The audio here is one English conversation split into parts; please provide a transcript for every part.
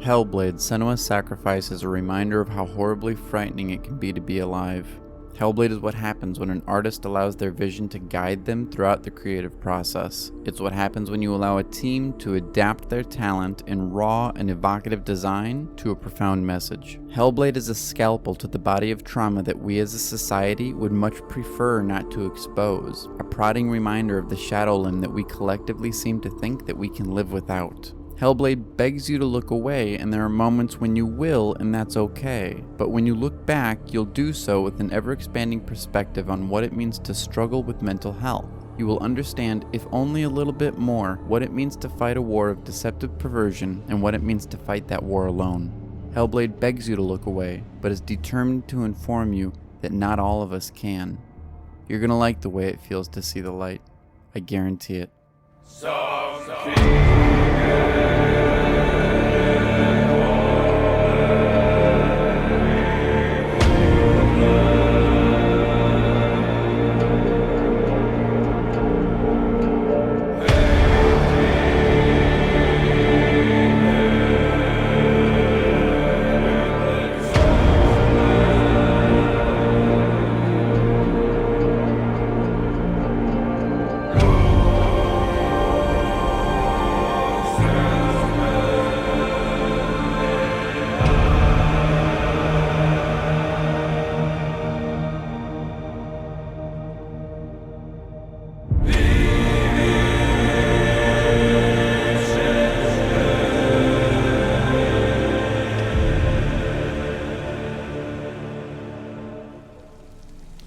Hellblade, Senua's sacrifice is a reminder of how horribly frightening it can be to be alive. Hellblade is what happens when an artist allows their vision to guide them throughout the creative process. It's what happens when you allow a team to adapt their talent in raw and evocative design to a profound message. Hellblade is a scalpel to the body of trauma that we as a society would much prefer not to expose, a prodding reminder of the shadow limb that we collectively seem to think that we can live without. Hellblade begs you to look away, and there are moments when you will, and that's okay. But when you look back, you'll do so with an ever-expanding perspective on what it means to struggle with mental health. You will understand, if only a little bit more, what it means to fight a war of deceptive perversion, and what it means to fight that war alone. Hellblade begs you to look away, but is determined to inform you that not all of us can. You're gonna like the way it feels to see the light. I guarantee it.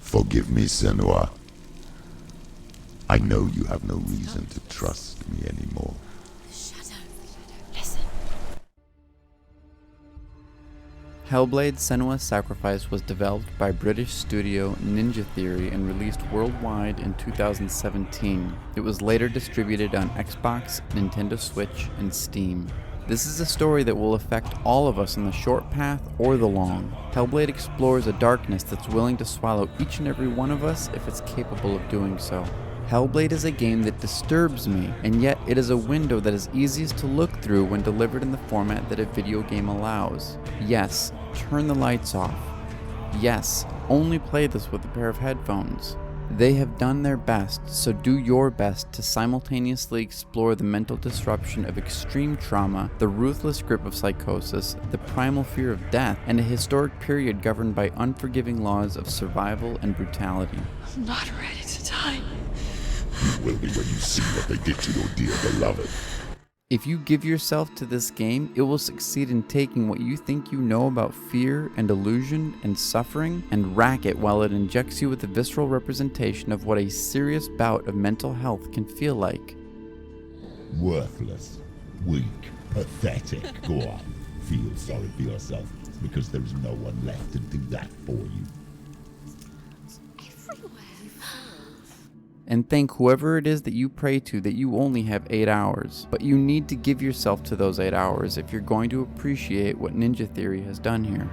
Forgive me, Senua. I know you have no reason to trust me anymore. Shadow, listen. Hellblade: Senua's Sacrifice was developed by British studio Ninja Theory and released worldwide in 2017. It was later distributed on Xbox, Nintendo Switch, and Steam. This is a story that will affect all of us on the short path or the long. Hellblade explores a darkness that's willing to swallow each and every one of us if it's capable of doing so. Hellblade is a game that disturbs me, and yet it is a window that is easiest to look through when delivered in the format that a video game allows. Yes, turn the lights off. Yes, only play this with a pair of headphones. They have done their best, so do your best to simultaneously explore the mental disruption of extreme trauma, the ruthless grip of psychosis, the primal fear of death, and a historic period governed by unforgiving laws of survival and brutality. I'm not ready to die. You will be when you see what they did to your dear beloved. If you give yourself to this game, it will succeed in taking what you think you know about fear and illusion and suffering and rack it while it injects you with a visceral representation of what a serious bout of mental health can feel like. Worthless, weak, pathetic. Go on, feel sorry for yourself, because there is no one left to do that for you. Everywhere. And thank whoever it is that you pray to that you only have 8 hours. But you need to give yourself to those 8 hours if you're going to appreciate what Ninja Theory has done here.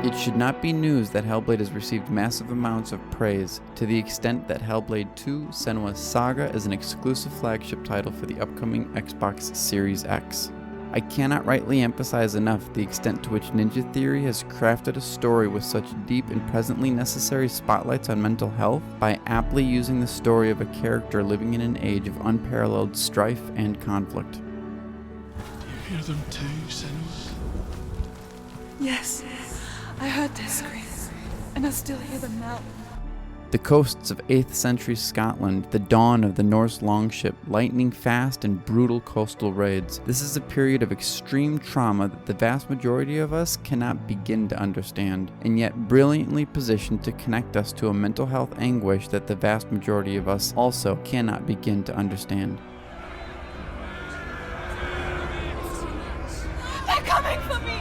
It should not be news that Hellblade has received massive amounts of praise, to the extent that Hellblade 2: Senua's Saga is an exclusive flagship title for the upcoming Xbox Series X. I cannot rightly emphasize enough the extent to which Ninja Theory has crafted a story with such deep and presently necessary spotlights on mental health by aptly using the story of a character living in an age of unparalleled strife and conflict. Do you hear them too, Senua? Yes, I heard their screams, and I still hear them now. The coasts of 8th century Scotland, the dawn of the Norse longship, lightning fast and brutal coastal raids. This is a period of extreme trauma that the vast majority of us cannot begin to understand, and yet brilliantly positioned to connect us to a mental health anguish that the vast majority of us also cannot begin to understand. They're coming for me!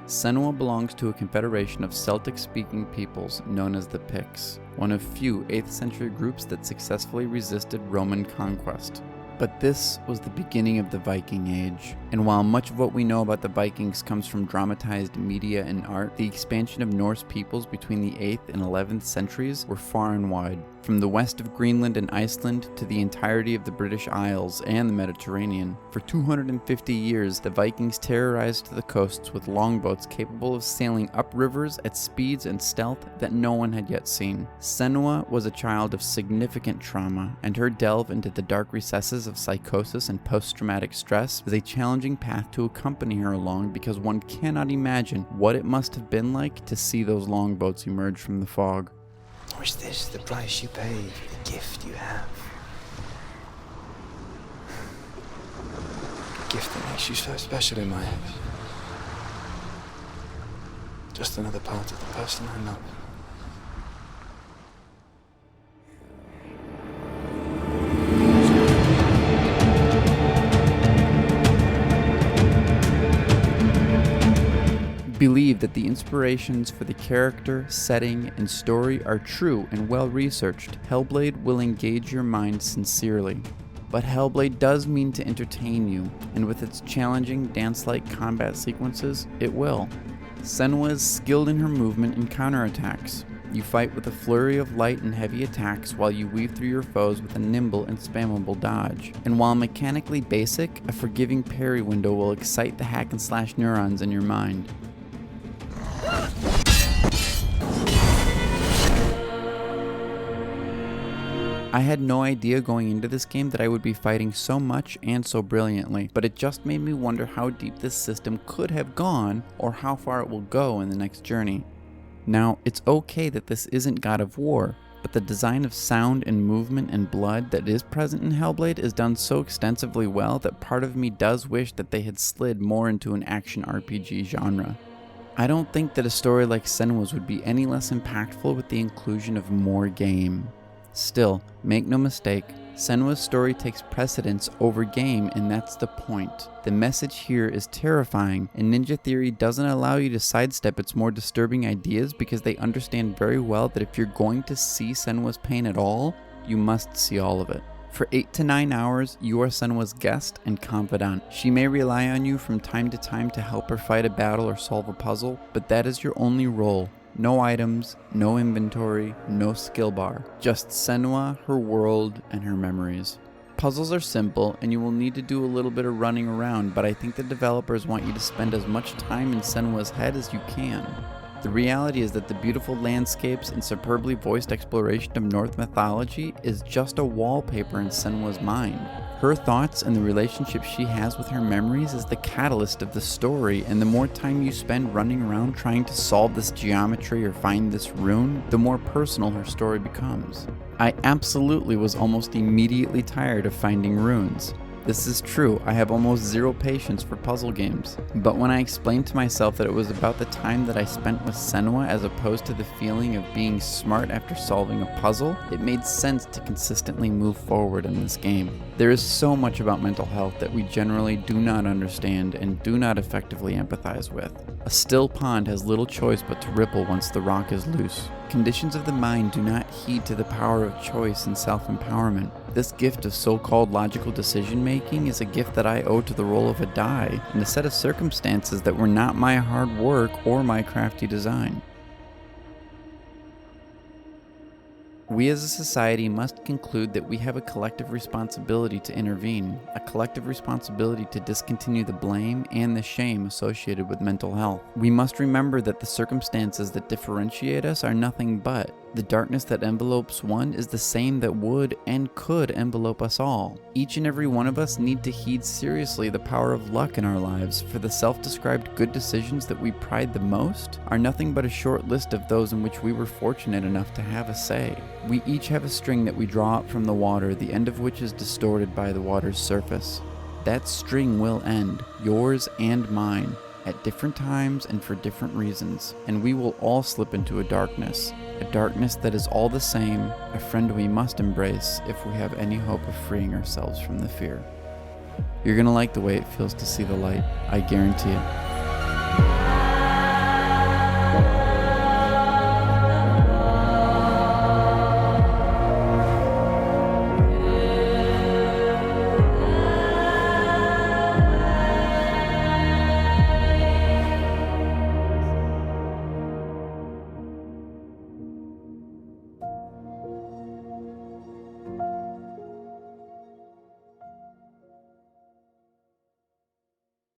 Senua belongs to a confederation of Celtic-speaking peoples known as the Picts, one of few 8th century groups that successfully resisted Roman conquest. But this was the beginning of the Viking Age. And while much of what we know about the Vikings comes from dramatized media and art, the expansion of Norse peoples between the 8th and 11th centuries were far and wide. From the west of Greenland and Iceland to the entirety of the British Isles and the Mediterranean. For 250 years, the Vikings terrorized the coasts with longboats capable of sailing up rivers at speeds and stealth that no one had yet seen. Senua was a child of significant trauma, and her delve into the dark recesses of psychosis and post-traumatic stress is a challenging path to accompany her along, because one cannot imagine what it must have been like to see those longboats emerge from the fog. Or is this the price you pay for the gift you have? A gift that makes you so special in my eyes. Just another part of the person I love. Believe that the inspirations for the character, setting, and story are true and well researched. Hellblade will engage your mind sincerely. But Hellblade does mean to entertain you, and with its challenging dance-like combat sequences, it will. Senua is skilled in her movement and counterattacks. You fight with a flurry of light and heavy attacks while you weave through your foes with a nimble and spammable dodge. And while mechanically basic, a forgiving parry window will excite the hack-and-slash neurons in your mind. I had no idea going into this game that I would be fighting so much and so brilliantly, but it just made me wonder how deep this system could have gone, or how far it will go in the next journey. Now, it's okay that this isn't God of War, but the design of sound and movement and blood that is present in Hellblade is done so extensively well that part of me does wish that they had slid more into an action RPG genre. I don't think that a story like Senua's would be any less impactful with the inclusion of more game. Still, make no mistake, Senua's story takes precedence over game, and that's the point. The message here is terrifying, and Ninja Theory doesn't allow you to sidestep its more disturbing ideas because they understand very well that if you're going to see Senua's pain at all, you must see all of it. For 8 to 9 hours, you are Senua's guest and confidant. She may rely on you from time to time to help her fight a battle or solve a puzzle, but that is your only role. No items, no inventory, no skill bar. Just Senua, her world, and her memories. Puzzles are simple, and you will need to do a little bit of running around, but I think the developers want you to spend as much time in Senua's head as you can. The reality is that the beautiful landscapes and superbly voiced exploration of Norse mythology is just a wallpaper in Senua's mind. Her thoughts and the relationship she has with her memories is the catalyst of the story, and the more time you spend running around trying to solve this geometry or find this rune, the more personal her story becomes. I absolutely was almost immediately tired of finding runes. This is true, I have almost zero patience for puzzle games. But when I explained to myself that it was about the time that I spent with Senua as opposed to the feeling of being smart after solving a puzzle, it made sense to consistently move forward in this game. There is so much about mental health that we generally do not understand and do not effectively empathize with. A still pond has little choice but to ripple once the rock is loose. Conditions of the mind do not heed to the power of choice and self-empowerment. This gift of so-called logical decision-making is a gift that I owe to the roll of a die and a set of circumstances that were not my hard work or my crafty design. We as a society must conclude that we have a collective responsibility to intervene, a collective responsibility to discontinue the blame and the shame associated with mental health. We must remember that the circumstances that differentiate us are nothing but the darkness that envelopes one is the same that would and could envelope us all. Each and every one of us need to heed seriously the power of luck in our lives, for the self-described good decisions that we pride the most are nothing but a short list of those in which we were fortunate enough to have a say. We each have a string that we draw up from the water, the end of which is distorted by the water's surface. That string will end, yours and mine, at different times and for different reasons, and we will all slip into a darkness that is all the same, a friend we must embrace if we have any hope of freeing ourselves from the fear. You're gonna like the way it feels to see the light, I guarantee it.